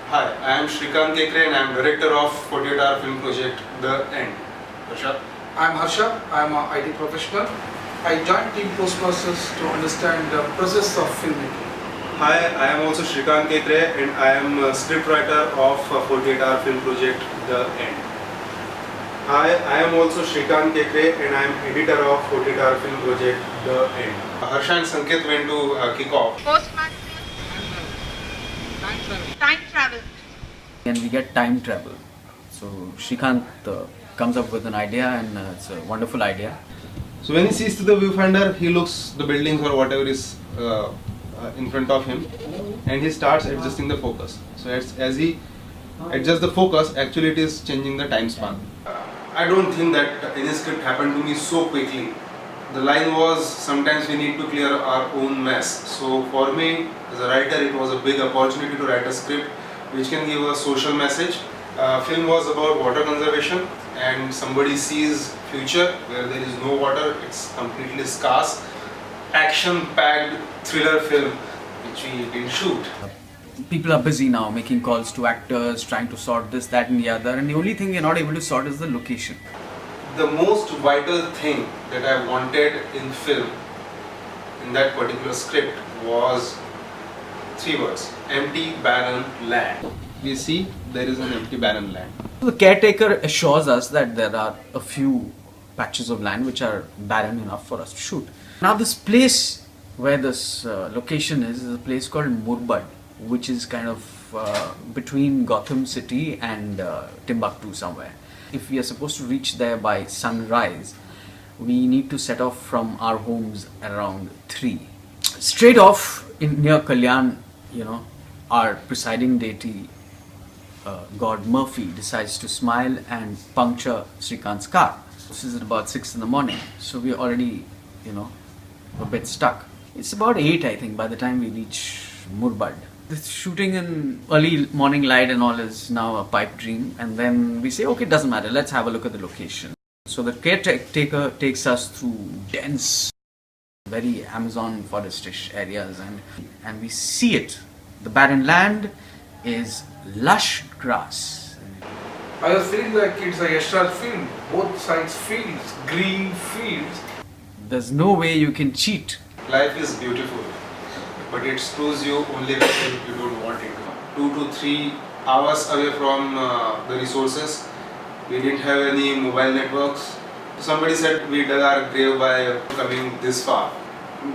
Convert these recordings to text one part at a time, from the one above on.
Hi, I am Shrikant Kekre and I am director of 48-hour film project The End. Harsha? I am Harsha. I am an IT professional. I joined Team Postmasters to understand the process of filmmaking. Hi, I am also Shrikant Kekre and I am a scriptwriter of 48-hour film project The End. Hi, I am also Shrikant Kekre and I am editor of 48-hour film project The End. Harsha and Sanket went to kick off. Postmaster. Time travel. And we get time travel. So Shrikant comes up with an idea, and it's a wonderful idea. So when he sees to the viewfinder, he looks the buildings or whatever is in front of him, and he starts adjusting the focus. So as he adjusts the focus, actually it is changing the time span. I don't think that any script happened to me so quickly. The line was, sometimes we need to clear our own mess. So for me, as a writer, it was a big opportunity to write a script which can give a social message. Film was about water conservation, and somebody sees future where there is no water, it's completely scarce. Action-packed thriller film which we didn't shoot. People are busy now making calls to actors, trying to sort this, that, and the other, and the only thing we're not able to sort is the location. The most vital thing that I wanted in film, in that particular script, was 3 words: empty, barren land. We see there is an empty, barren land. The caretaker assures us that there are a few patches of land which are barren enough for us to shoot. Now this place where this location is a place called Murbad, which is kind of between Gotham City and Timbuktu somewhere. If we are supposed to reach there by sunrise, we need to set off from our homes around 3. Straight off near Kalyan, our presiding deity, God Murphy, decides to smile and puncture Shrikant's car. This is at about 6 in the morning, so we're already, a bit stuck. It's about 8, I think, by the time we reach Murbad. The shooting in early morning light and all is now a pipe dream, and then we say, okay, it doesn't matter, let's have a look at the location. So the caretaker takes us through dense, very Amazon forestish areas, and we see it. The barren land is lush grass. I was feeling like it's a Yashraj film. Both sides fields, green fields. There's no way you can cheat. Life is beautiful, but it screws you only when you don't want it. 2 to 3 hours away from the resources. We didn't have any mobile networks. Somebody said we dug our grave by coming this far.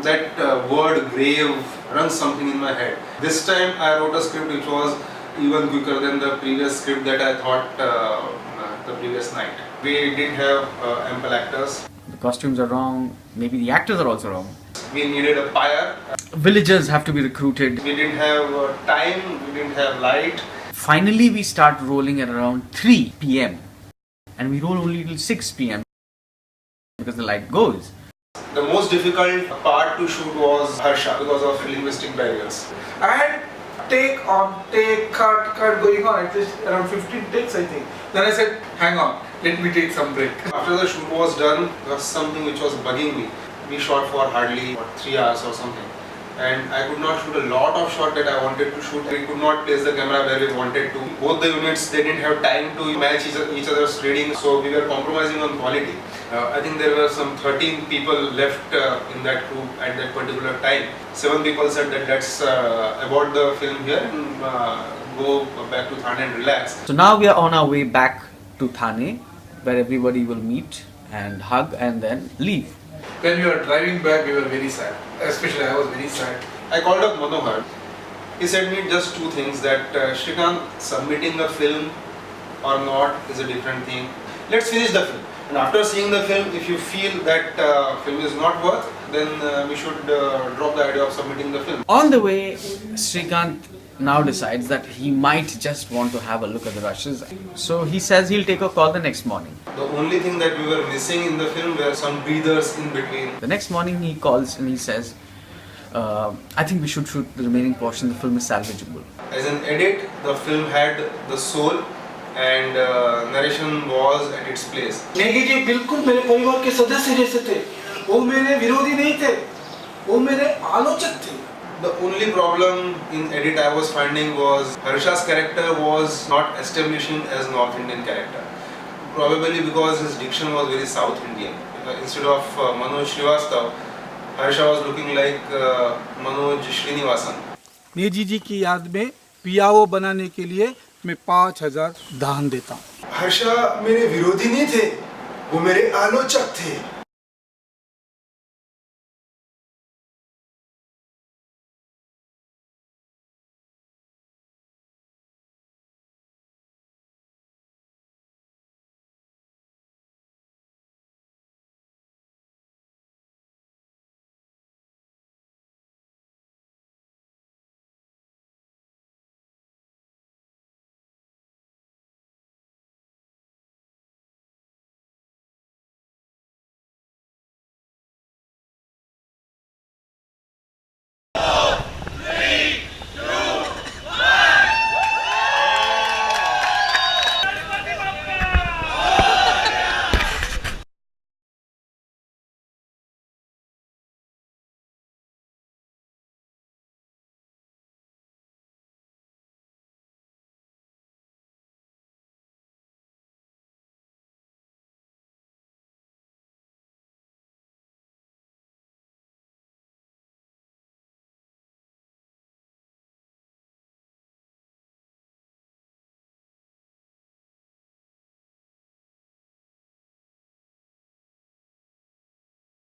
That word grave runs something in my head. This time I wrote a script which was even quicker than the previous script that I thought the previous night. We didn't have ample actors. The costumes are wrong, maybe the actors are also wrong. We needed a pyre. Villagers have to be recruited. We didn't have time, we didn't have light. Finally, we start rolling at around 3 p.m. and we roll only till 6 p.m. because the light goes. The most difficult part to shoot was Harsha because of linguistic barriers. I had take on take, cut going on at least around 15 takes, I think. Then I said, hang on, let me take some break. After the shoot was done, there was something which was bugging me. We shot for hardly 3 hours or something, and I could not shoot a lot of shots that I wanted to shoot. We could not place the camera where we wanted to. Both the units, they didn't have time to match each other's reading, so we were compromising on quality. I think there were some 13 people left in that group at that particular time. 7 people said that let's abort the film here and go back to Thane and relax. So now we are on our way back to Thane, where everybody will meet and hug and then leave. When we were driving back, we were very sad. Especially I was very sad. I called up Manohar. He said me just 2 things, that Shrikant, submitting the film or not is a different thing. Let's finish the film. And after seeing the film, if you feel that film is not worth, then we should drop the idea of submitting the film. On the way, Shrikant now decides that he might just want to have a look at the rushes. So he says he'll take a call the next morning. The only thing that we were missing in the film were some breathers in between. The next morning he calls and he says, I think we should shoot the remaining portion, the film is salvageable. As an edit, the film had the soul and narration was at its place. Negi ji बिल्कुल मेरे परिवार के सदस्य जैसे थे. वो मेरे विरोधी नहीं थे. वो मेरे आलोचक थे. The only problem in edit I was finding was Harsha's character was not establishing as North Indian character. Probably because his diction was very South Indian. Instead of Manoj Srivastav, Harsha was looking like Manoj Srinivasan. Naezy जी की याद में पियाओ बनाने के लिए मैं 5,000 दान देता हूँ। हर्षा मेरे विरोधी नहीं थे, वो मेरे आलोचक थे।